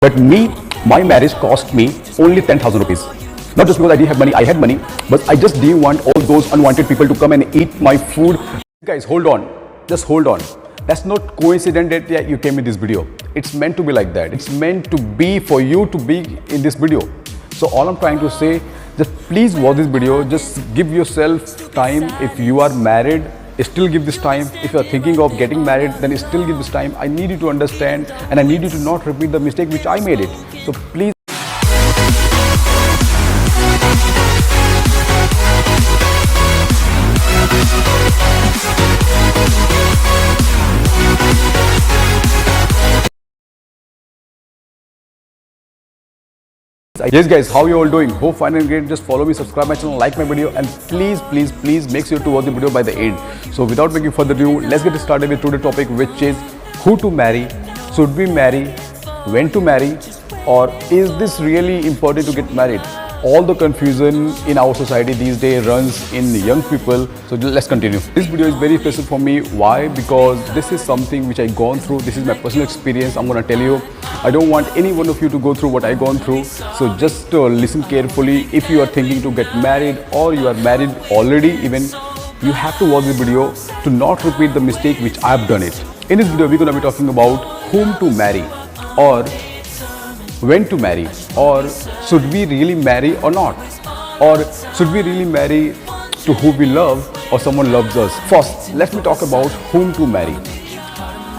But me, my marriage cost me only 10,000 rupees. Not just because I didn't have money, I had money, but I just didn't want all those unwanted people to come and eat my food. Guys, hold on. Just hold on. That's not coincident that you came in this video. It's meant to be like that. It's meant to be for you to be in this video. So all I'm trying to say, just please watch this video. Just give yourself time. If you are married, still give this time. If you are thinking of getting married, then still give this time. I need you to understand, and I need you to not repeat the mistake which I made it. So please. Yes guys, how you all doing? Hope fine and great. Just follow me, subscribe my channel, like my video, and please make sure to watch the video by the end. So without making further ado, let's get started with today's topic, which is who to marry, should we marry, when to marry, or is this really important to get married? All the confusion in our society these days runs in young people. So let's continue. This video is very special for me. Why? Because this is something which I gone through. This is my personal experience. I'm gonna tell you. I don't want any one of you to go through what I gone through. So just listen carefully. If you are thinking to get married or you are married already, even you have to watch the video to not repeat the mistake which I've done it. In this video, we're gonna be talking about whom to marry, or when to marry, or should we really marry or not, or should we really marry to who we love or someone loves us. First, let me talk about whom to marry.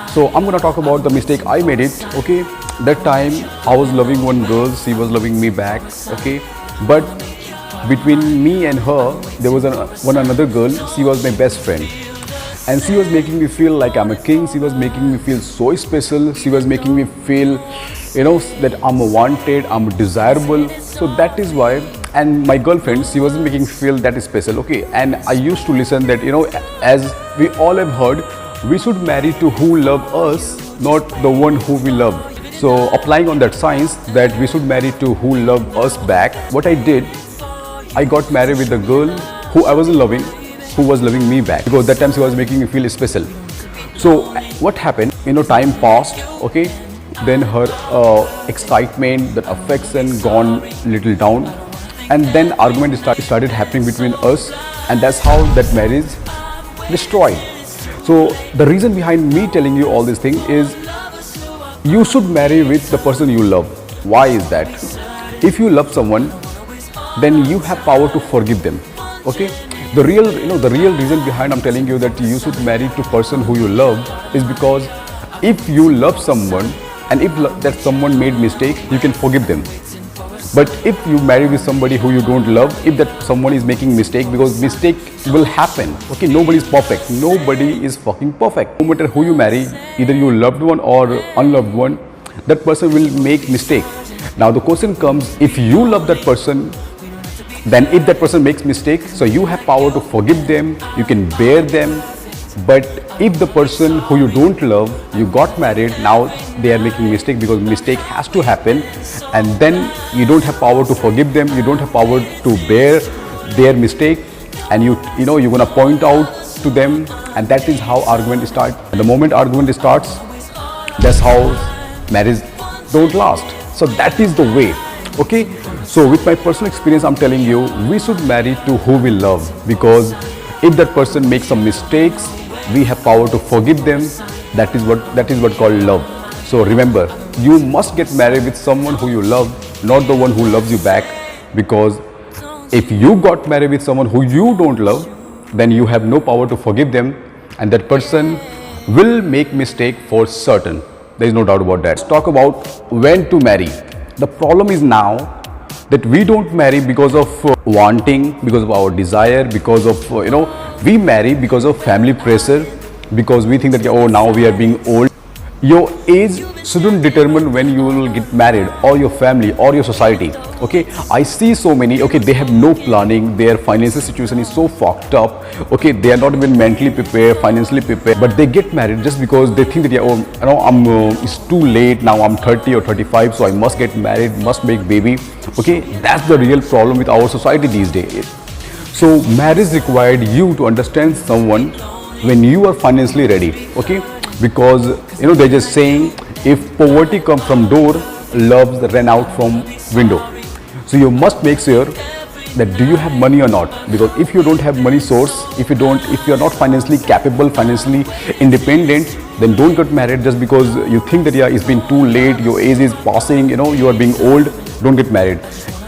So I'm gonna talk about the mistake I made it. Okay, that time I was loving one girl, she was loving me back. Okay, but between me and her there was another girl. She was my best friend, and she was making me feel like I'm a king. She was making me feel so special. She was making me feel, that I'm wanted, I'm desirable. So that is why. And my girlfriend, she wasn't making me feel that special. Okay, and I used to listen that, as we all have heard, we should marry to who love us, not the one who we love. So applying on that science that we should marry to who love us back, what I did, I got married with a girl who I wasn't loving, who was loving me back, because that time she was making me feel special. So what happened, time passed. Okay, then her excitement, that affection gone little down, and then argument started happening between us, and that's how that marriage destroyed. So the reason behind me telling you all these things is you should marry with the person you love. Why is that? If you love someone, then you have power to forgive them. Okay, the real reason behind I'm telling you that you should marry to person who you love is because if you love someone, and if that someone made mistake, you can forgive them. But if you marry with somebody who you don't love, if that someone is making mistake, because mistake will happen. Okay, nobody is perfect. Nobody is fucking perfect. No matter who you marry, either you loved one or unloved one, that person will make mistake. Now the question comes, if you love that person, then if that person makes mistake, so you have power to forgive them, you can bear them. But if the person who you don't love, you got married, now they are making mistake, because mistake has to happen, and then you don't have power to forgive them, you don't have power to bear their mistake, and you're gonna point out to them, and that is how argument starts. And the moment argument starts, that's how marriage don't last. So that is the way. Okay, so with my personal experience, I'm telling you, we should marry to who we love, because if that person makes some mistakes, we have power to forgive them. That is what called love. So remember, you must get married with someone who you love, not the one who loves you back, because if you got married with someone who you don't love, then you have no power to forgive them, and that person will make mistake for certain. There is no doubt about that. Let's talk about when to marry. The problem is now that we don't marry because of wanting, because of our desire, because of we marry because of family pressure, because we think that now we are being old. Your age shouldn't determine when you will get married, or your family, or your society. Okay, I see so many, they have no planning, their financial situation is so fucked up. Okay, they are not even mentally prepared, financially prepared, but they get married just because they think that it's too late now, I'm 30 or 35, so I must get married, must make baby. Okay, that's the real problem with our society these days. So marriage required you to understand someone when you are financially ready. Okay, because they're just saying, if poverty comes from door, loves ran out from window. So you must make sure that do you have money or not, because if you don't have money source, if you are not financially capable, financially independent, then don't get married just because you think that yeah, it's been too late, your age is passing, you are being old. Don't get married.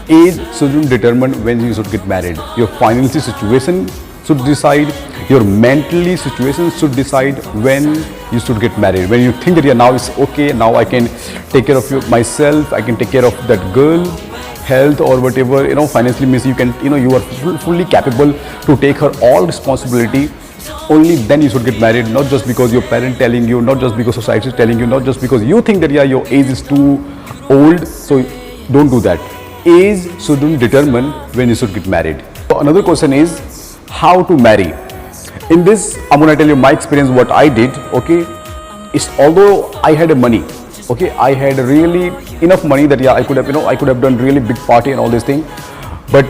Age shouldn't determine when you should get married. Your financial situation should decide, your mentally situation should decide when you should get married. When you think that yeah, now it's okay, now I can take care of myself, I can take care of that girl, health or whatever, financially means you can, you are fully capable to take her all responsibility, only then you should get married. Not just because your parent telling you, not just because society is telling you, not just because you think that yeah, your age is too old. So don't do that. Age shouldn't determine when you should get married. So another question is how to marry. In this, I'm gonna tell you my experience, what I did. Okay, it's although I had a money, okay, I had really enough money that yeah, I could have done really big party and all this thing, but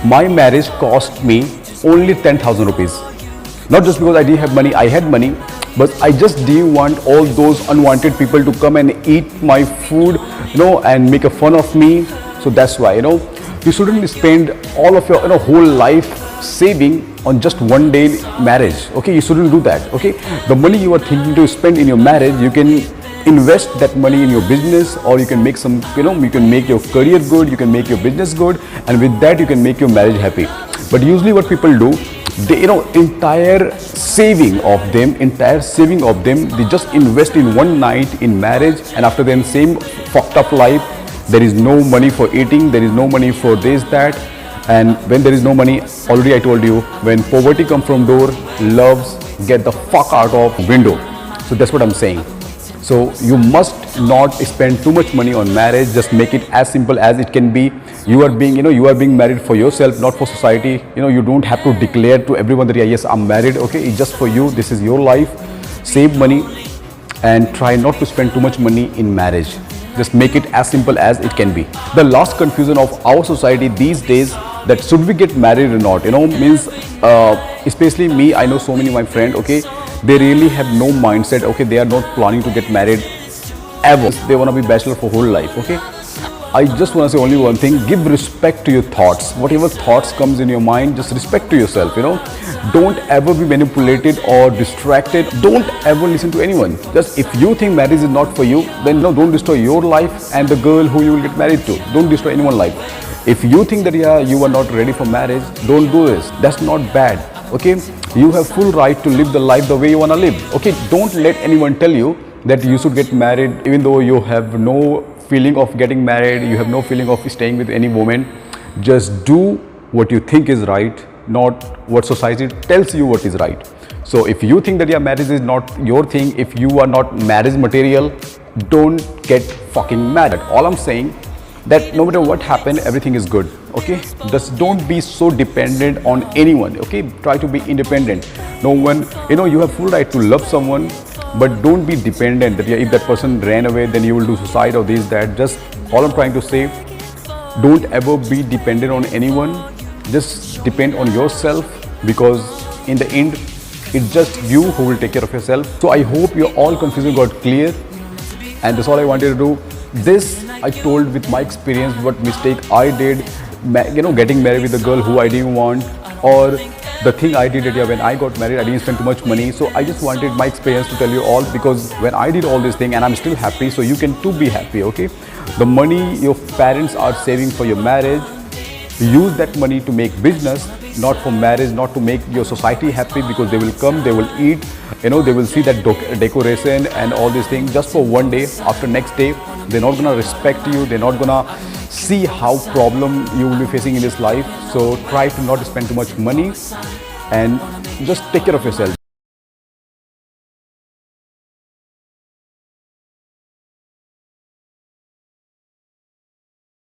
my marriage cost me only 10,000 rupees. Not just because I didn't have money, I had money, but I just didn't want all those unwanted people to come and eat my food, and make a fun of me. So that's why, you shouldn't spend all of your whole life saving on just one day marriage. Okay, you shouldn't do that. Okay, the money you are thinking to spend in your marriage, you can invest that money in your business, or you can make some, you can make your career good, you can make your business good, and with that you can make your marriage happy. But usually what people do, they, entire saving of them, they just invest in one night in marriage, and after then same fucked up life. There is no money for eating, there is no money for this, that, and when there is no money, already I told you, when poverty comes from door, loves get the fuck out of window. So that's what I'm saying. So you must not spend too much money on marriage. Just make it as simple as it can be. You are being married for yourself, not for society. You don't have to declare to everyone that yeah, yes, I'm married. Okay, it's just for you. This is your life. Save money and try not to spend too much money in marriage. Just make it as simple as it can be. The last confusion of our society these days, that should we get married or not, means especially me, I know so many of my friends, okay, they really have no mindset. Okay, they are not planning to get married ever. They want to be bachelor for whole life. Okay, I just want to say only one thing: give respect to your thoughts. Whatever thoughts comes in your mind, just respect to yourself. Don't ever be manipulated or distracted. Don't ever listen to anyone. Just if you think marriage is not for you, then don't destroy your life and the girl who you will get married to. Don't destroy anyone's life. If you think that yeah, you are not ready for marriage, don't do this. That's not bad. Okay, you have full right to live the life the way you want to live. Okay, don't let anyone tell you that you should get married even though you have no feeling of getting married, you have no feeling of staying with any woman. Just do what you think is right, not what society tells you what is right. So if you think that your marriage is not your thing, if you are not marriage material, don't get fucking married. All I'm saying that no matter what happens, everything is good. Okay, just don't be so dependent on anyone. Okay, try to be independent. No one, you have full right to love someone, but don't be dependent that yeah, if that person ran away, then you will do suicide or this, that. Just all I'm trying to say, don't ever be dependent on anyone. Just depend on yourself, because in the end, it's just you who will take care of yourself. So I hope your all confusion got clear, and that's all I wanted to do. This I told with my experience, what mistake I did, getting married with a girl who I didn't want, or the thing I did when I got married, I didn't spend too much money. So I just wanted my experience to tell you all, because when I did all this thing and I'm still happy, so you can too be happy. Okay, the money your parents are saving for your marriage, use that money to make business, not for marriage, not to make your society happy, because they will come, they will eat, they will see that decoration and all these things just for one day. After next day, they're not gonna respect you, they're not gonna see how problem you will be facing in this life. So try to not spend too much money and just take care of yourself.